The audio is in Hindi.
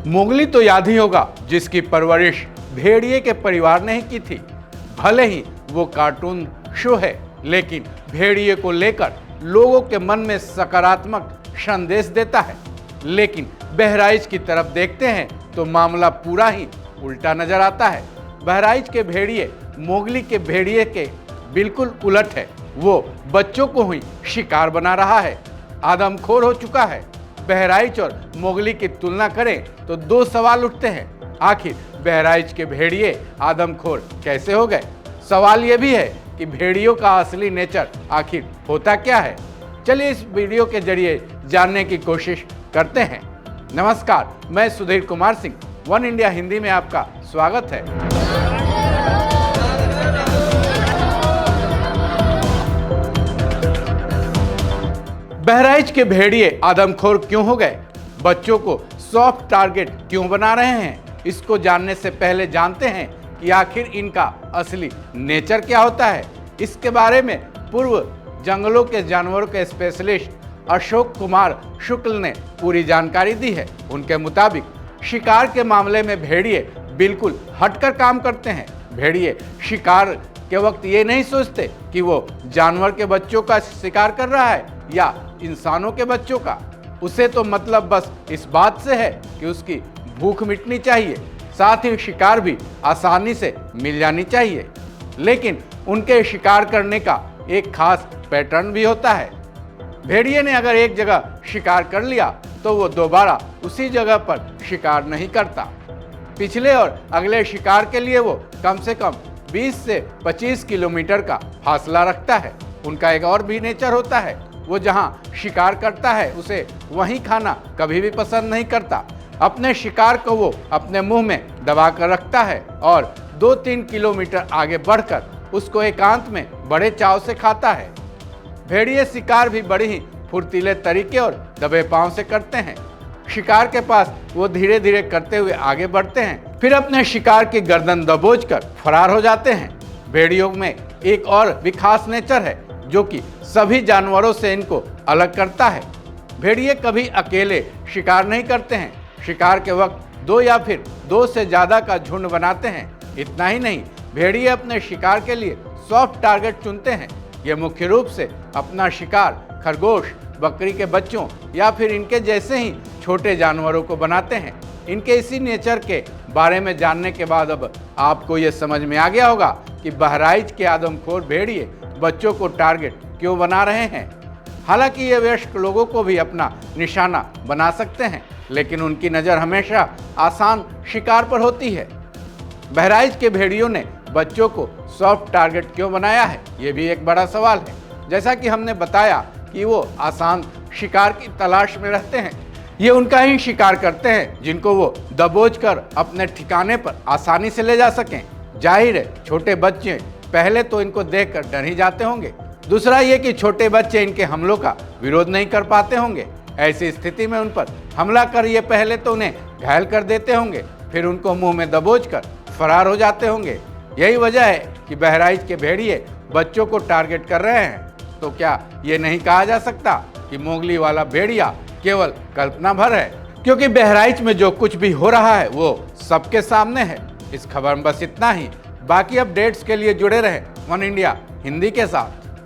मोगली तो याद ही होगा, जिसकी परवरिश भेड़िए के परिवार ने ही की थी। भले ही वो कार्टून शो है, लेकिन भेड़िए को लेकर लोगों के मन में सकारात्मक संदेश देता है। लेकिन बहराइच की तरफ देखते हैं तो मामला पूरा ही उल्टा नजर आता है। बहराइच के भेड़िए मोगली के भेड़िए के बिल्कुल उलट है। वो बच्चों को ही शिकार बना रहा है, आदमखोर हो चुका है। बहराइच और मोगली की तुलना करें तो दो सवाल उठते हैं। आखिर बहराइच के भेड़िए आदमखोर कैसे हो गए? सवाल यह भी है कि भेड़ियों का असली नेचर आखिर होता क्या है? चलिए इस वीडियो के जरिए जानने की कोशिश करते हैं। नमस्कार, मैं सुधीर कुमार सिंह, वन इंडिया हिंदी में आपका स्वागत है। बहराइच के भेड़िए आदमखोर क्यों हो गए? बच्चों को सॉफ्ट टारगेट क्यों बना रहे हैं? इसको जानने से पहले जानते हैं कि आखिर इनका असली नेचर क्या होता है। इसके बारे में पूर्व जंगलों के जानवरों के स्पेशलिस्ट अशोक कुमार शुक्ल ने पूरी जानकारी दी है। उनके मुताबिक शिकार के मामले में भेड़िए बिल्कुल हटकर काम करते हैं। भेड़िए शिकार के वक्त ये नहीं सोचते कि वो जानवर के बच्चों का शिकार कर रहा है या इंसानों के बच्चों का। उसे तो मतलब बस इस बात से है कि उसकी भूख मिटनी चाहिए, साथ ही शिकार भी आसानी से मिल जानी चाहिए। लेकिन उनके शिकार करने का एक खास पैटर्न भी होता है। भेड़िए ने अगर एक जगह शिकार कर लिया तो वो दोबारा उसी जगह पर शिकार नहीं करता। पिछले और अगले शिकार के लिए वो कम से कम 20 से 25 किलोमीटर का फासला रखता है। उनका एक और भी नेचर होता है, वो जहां शिकार करता है उसे वहीं खाना कभी भी पसंद नहीं करता। अपने शिकार को वो अपने मुंह में दबा कर रखता है और 2-3 किलोमीटर आगे बढ़कर उसको एकांत में बड़े चाव से खाता है। भेड़िए शिकार भी बड़ी ही फुर्तीले तरीके और दबे पांव से करते हैं। शिकार के पास वो धीरे धीरे करते हुए आगे बढ़ते हैं, फिर अपने शिकार की गर्दन दबोच कर फरार हो जाते हैं। भेड़ियों में एक और भी खास नेचर है जो कि सभी जानवरों से इनको अलग करता है। भेड़िए कभी अकेले शिकार नहीं करते हैं। शिकार के वक्त 2 या फिर 2 से ज्यादा का झुंड बनाते हैं। इतना ही नहीं, भेड़िए अपने शिकार के लिए सॉफ्ट टारगेट चुनते हैं। ये मुख्य रूप से अपना शिकार खरगोश, बकरी के बच्चों या फिर इनके जैसे ही छोटे जानवरों को बनाते हैं। इनके इसी नेचर के बारे में जानने के बाद अब आपको ये समझ में आ गया होगा कि बहराइच के आदमखोर भेड़िए बच्चों को टारगेट क्यों बना रहे हैं। हालांकि ये वयस्क लोगों को भी अपना निशाना बना सकते हैं, लेकिन उनकी नज़र हमेशा आसान शिकार पर होती है। बहराइच के भेड़ियों ने बच्चों को सॉफ्ट टारगेट क्यों बनाया है, ये भी एक बड़ा सवाल है। जैसा कि हमने बताया कि वो आसान शिकार की तलाश में रहते हैं। ये उनका ही शिकार करते हैं जिनको वो दबोच कर अपने ठिकाने पर आसानी से ले जा सकें। जाहिर है, छोटे बच्चे पहले तो इनको देखकर डर ही जाते होंगे। दूसरा ये कि छोटे बच्चे इनके हमलों का विरोध नहीं कर पाते होंगे। ऐसी स्थिति में उन पर हमला कर ये पहले तो उन्हें घायल कर देते होंगे, फिर उनको मुंह में दबोच कर फरार हो जाते होंगे। यही वजह है कि बहराइच के भेड़िए बच्चों को टारगेट कर रहे हैं। तो क्या ये नहीं कहा जा सकता कि मोगली वाला भेड़िया केवल कल्पना भर है? क्योंकि बहराइच में जो कुछ भी हो रहा है वो सबके सामने है। इस खबर में बस इतना ही। बाकी अपडेट्स के लिए जुड़े रहें वन इंडिया हिंदी के साथ।